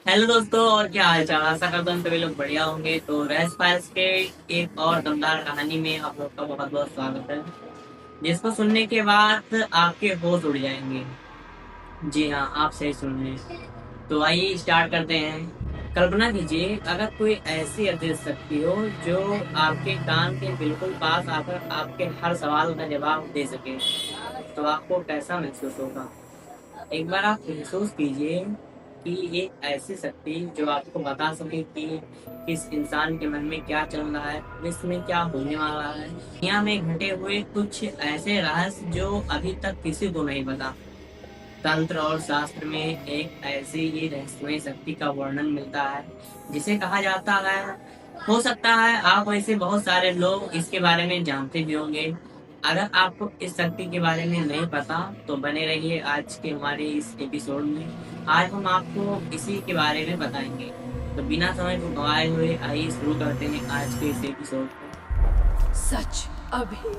Hello दोस्तों, और क्या हाल चाल। आशा करता हूँ सभी लोग बढ़िया होंगे। तो रेस फाइल्स के एक और दमदार कहानी में आप लोग का बहुत बहुत स्वागत है, जिसको सुनने के बाद आपके होश उड़ जाएंगे। जी हाँ, आप सही सुन रहे हैं। तो आइए स्टार्ट करते हैं। कल्पना कीजिए, अगर कोई ऐसी अदृश्य शक्ति हो जो आपके कान के बिल्कुल पास आकर आपके हर सवाल का जवाब दे सके, तो आपको कैसा महसूस होगा। एक बार आप महसूस कीजिए कि एक ऐसी शक्ति जो आपको बता सके कि किस इंसान के मन में क्या चल रहा है, विश्व में क्या होने वाला है, दुनिया में घटे हुए कुछ ऐसे रहस्य जो अभी तक किसी को नहीं पता। तंत्र और शास्त्र में एक ऐसी ही रहस्यमय शक्ति का वर्णन मिलता है जिसे कहा जाता है। हो सकता है आप वैसे बहुत सारे लोग इसके बारे में जानते भी होंगे। अगर आपको इस शक्ति के बारे में नहीं पता तो बने रहिए आज के हमारे इस एपिसोड में। आज हम आपको इसी के बारे में बताएंगे। तो बिना समय को गवाए हुए आइए शुरू करते हैं आज के इस एपिसोड को। सच अभी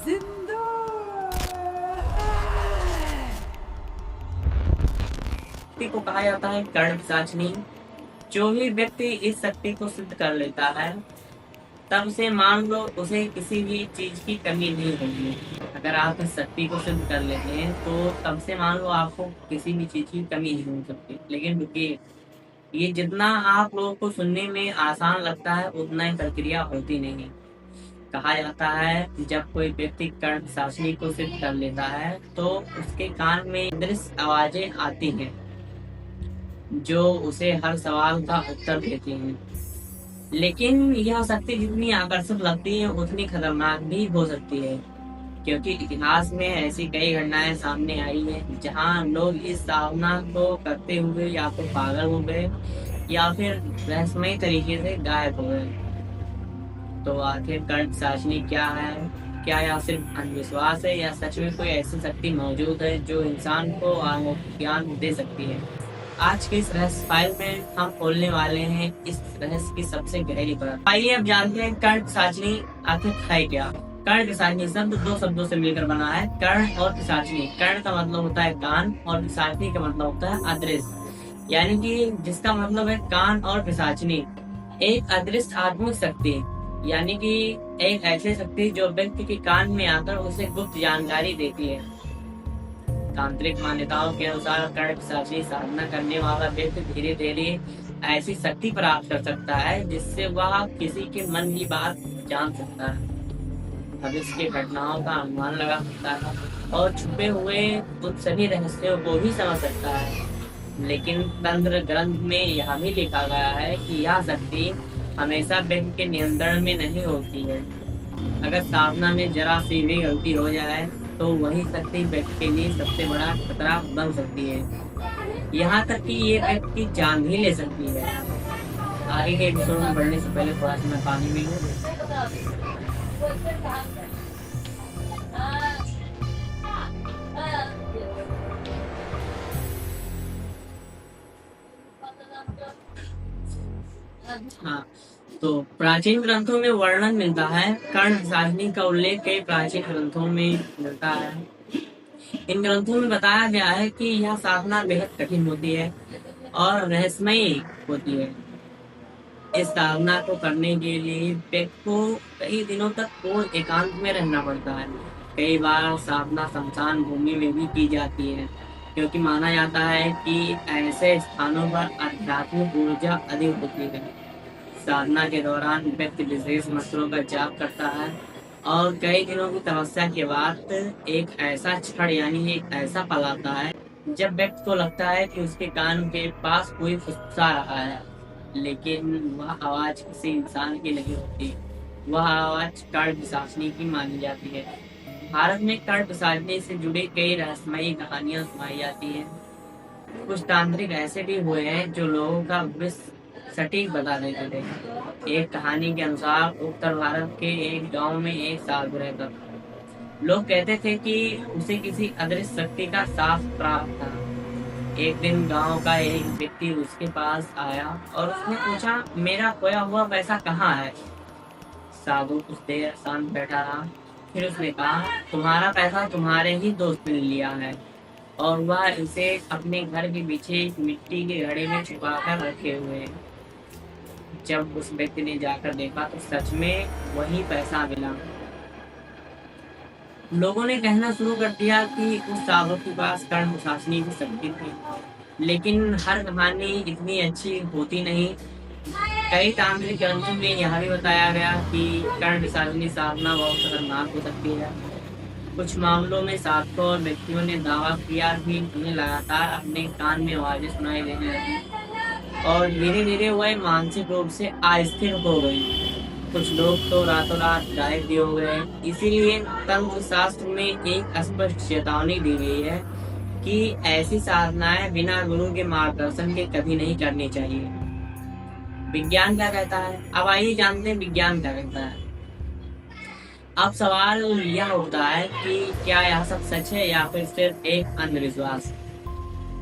जिंदा है। शक्ति को कहा जाता है कर्ण पिशाचिनी। जो भी व्यक्ति इस शक्ति को सिद्ध कर लेता है, तब से मान लो उसे किसी भी चीज की कमी नहीं होगी। अगर आप इस शक्ति को सिद्ध कर लेते हैं तो तब से मान लो आपको किसी भी चीज की कमी नहीं हो सकती। लेकिन रुकिए, ये जितना आप लोगों को सुनने में आसान लगता है उतना ही प्रक्रिया होती नहीं। कहा जाता है जब कोई व्यक्ति कर्ण शासनी को सिद्ध कर लेता है तो उसके कान में दृश्य आवाजें आती हैं जो उसे हर सवाल का उत्तर देती हैं। लेकिन यह शक्ति जितनी आकर्षक लगती है उतनी खतरनाक भी हो सकती है, क्योंकि इतिहास में ऐसी कई घटनाएं सामने आई हैं जहां लोग इस साधना को करते हुए या तो पागल हो गए या फिर रहस्यमय तरीके से गायब हो गए। तो आखिर कर्ण साशनी क्या है? क्या यह सिर्फ अंधविश्वास है या सच में कोई ऐसी शक्ति मौजूद है जो इंसान को अलौकिक ज्ञान दे सकती है? आज के इस रहस्य फाइल में हम खोलने वाले हैं इस रहस्य की सबसे गहरी परत। आइए अब जानते हैं कर्ण पिशाचिनी आखिर है क्या। कर्ण पिशाचिनी शब्द दो शब्दों से मिलकर बना है, कर्ण और पिशाचिनी। कर्ण का मतलब होता है कान और पिशाचिनी का मतलब होता है अदृश्य, यानी कि जिसका मतलब है कान और पिशाचिनी एक अदृश्य आत्मिक शक्ति, यानी कि एक ऐसी शक्ति जो व्यक्ति के कान में आकर उसे गुप्त जानकारी देती है। तांत्रिक मान्यताओं के अनुसार कर्ण पिशाची साधना करने वाला व्यक्ति धीरे धीरे ऐसी शक्ति प्राप्त कर सकता है जिससे वह किसी के मन की बात जान सकता है, भविष्य की घटनाओं का अनुमान लगा सकता है और छुपे हुए उन सभी रहस्यों को भी समझ सकता है। लेकिन तंत्र ग्रंथ में यह भी लिखा गया है कि यह शक्ति हमेशा व्यक्ति के नियंत्रण में नहीं होती है। अगर साधना में जरा सी भी गलती हो जाए तो वही शक्ति व्यक्ति के लिए सबसे बड़ा खतरा बन सकती है, यहाँ तक कि ये व्यक्ति की जान भी ले सकती है। आगे के एपिसोड में बढ़ने से पहले थोड़ा सा मैं पानी भी लूं। हाँ, तो प्राचीन ग्रंथों में वर्णन मिलता है, कर्ण साहिनी का उल्लेख कई प्राचीन ग्रंथों में मिलता है। इन ग्रंथों में बताया गया है कि यह साधना बेहद कठिन होती है और रहस्यमयी होती है। इस साधना को करने के लिए व्यक्ति को कई दिनों तक पूर्ण एकांत में रहना पड़ता है। कई बार साधना शमशान भूमि में भी की जाती है, क्योंकि माना जाता है कि ऐसे स्थानों पर आध्यात्मिक ऊर्जा अधिक होती है। साधना के दौरान व्यक्ति विशेष मंत्रों का जाप करता है और कई दिनों की तपस्या के बाद एक ऐसा क्षण यानी एक ऐसा पल आता है जब व्यक्ति को लगता है कि उसके कान के पास कोई फुसफुसा रहा है, लेकिन वह आवाज किसी इंसान की नहीं होती। वह आवाज कर्ण पिशाचिनी की मानी जाती है। भारत में कर्ण पिशाचिनी से जुड़ी कई रहस्यमयी कहानियां सुनाई जाती हैं। कुछ तांत्रिक ऐसे भी हुए हैं जो लोगों का भविष्य सटीक बता देते थे। एक कहानी के अनुसार उत्तर भारत के एक गांव में एक साधु रहता था। लोग कहते थे कि उसे किसी अदृश्य शक्ति का साथ प्राप्त था। एक दिन गांव का एक व्यक्ति उसके पास आया और उसने पूछा, मेरा खोया हुआ पैसा कहाँ है? साधु कुछ देर शांत बैठा रहा, फिर उसने कहा, तुम्हारा पैसा तुम्हारे ही दोस्त ने लिया है। और वह इसे अपने घर के पीछे एक मिट्टी के घड़े में छुपा कर रखे हुए है। जब उस व्यक्ति ने जाकर देखा तो सच में वही पैसा मिला। लोगों ने कहना शुरू कर दिया कि उस साधु के पास कर्ण पिशाचनी की शक्ति थी, लेकिन हर कहानी इतनी अच्छी होती नहीं। कई तांत्रिक ग्रंथों में यह भी बताया गया कि कर्ण पिशाचनी साधना बहुत खतरनाक हो सकती है। कुछ मामलों में साधकों और व्यक्तियों ने दावा किया कि उन्हें लगातार अपने कान में आवाजें सुनाई देने लगी और धीरे धीरे वह मानसिक रूप से अस्थिर हो गई। कुछ लोग तो रातों रात गायब भी हो गए। इसीलिए तंत्र शास्त्र में एक स्पष्ट चेतावनी दी गई है कि ऐसी साधनाएं बिना गुरु के मार्गदर्शन के कभी नहीं करनी चाहिए। विज्ञान क्या कहता है? अब आइए जानते हैं विज्ञान क्या कहता है। अब सवाल यह उठता है कि क्या यह सब सच है या फिर सिर्फ एक अंधविश्वास।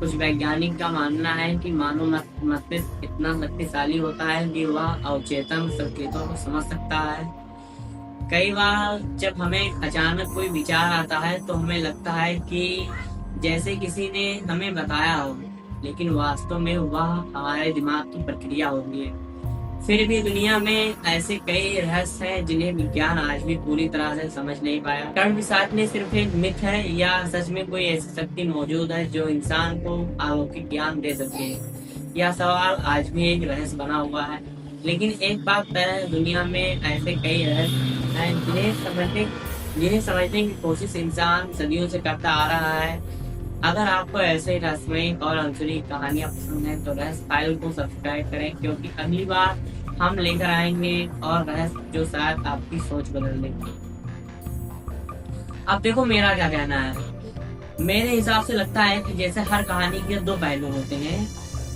कुछ वैज्ञानिक का मानना है कि मानव मस्तिष्क इतना शक्तिशाली होता है कि वह अवचेतन संकेतों को समझ सकता है। कई बार जब हमें अचानक कोई विचार आता है तो हमें लगता है कि जैसे किसी ने हमें बताया हो, लेकिन वास्तव में वह हमारे दिमाग की प्रक्रिया होती है। फिर भी दुनिया में ऐसे कई रहस्य हैं जिन्हें विज्ञान आज भी पूरी तरह से समझ नहीं पाया। कर्ण पिशाच ने सिर्फ एक मिथ है या सच में कोई ऐसी शक्ति मौजूद है जो इंसान को अलौकिक ज्ञान दे सके? यह सवाल आज भी एक रहस्य बना हुआ है। लेकिन एक बात तय है, दुनिया में ऐसे कई रहस्य हैं जिन्हें समझने की कोशिश इंसान सदियों से करता आ रहा है। अगर आपको ऐसे रहस्यमयी और अनसुनी कहानियां पसंद है तो रहस्य फाइल को सब्सक्राइब करें, क्योंकि अगली बार हम लेकर आएंगे और रहस्य जो शायद आपकी सोच बदल देगी। अब देखो मेरा क्या कहना है। मेरे हिसाब से लगता है कि जैसे हर कहानी के दो पहलू होते हैं,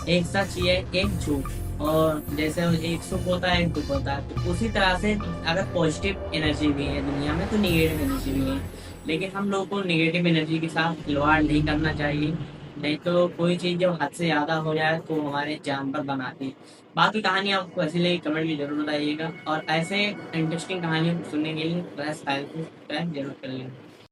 एक सच है एक झूठ, और जैसे एक सुख होता है एक दुख होता है, तो उसी तरह से अगर पॉजिटिव एनर्जी भी है दुनिया में तो निगेटिव एनर्जी भी है। लेकिन हम लोग को निगेटिव एनर्जी के साथ खिलवाड़ नहीं करना चाहिए, नहीं तो कोई चीज जब हद से ज्यादा हो जाए तो हमारे जान पर बनाती है। बाकी कहानी आपको ऐसी लगी कमेंट में जरूर बताइएगा, और ऐसे इंटरेस्टिंग कहानियों को सुनने के लिए प्रेस फाइल को सब्सक्राइब जरूर कर लें।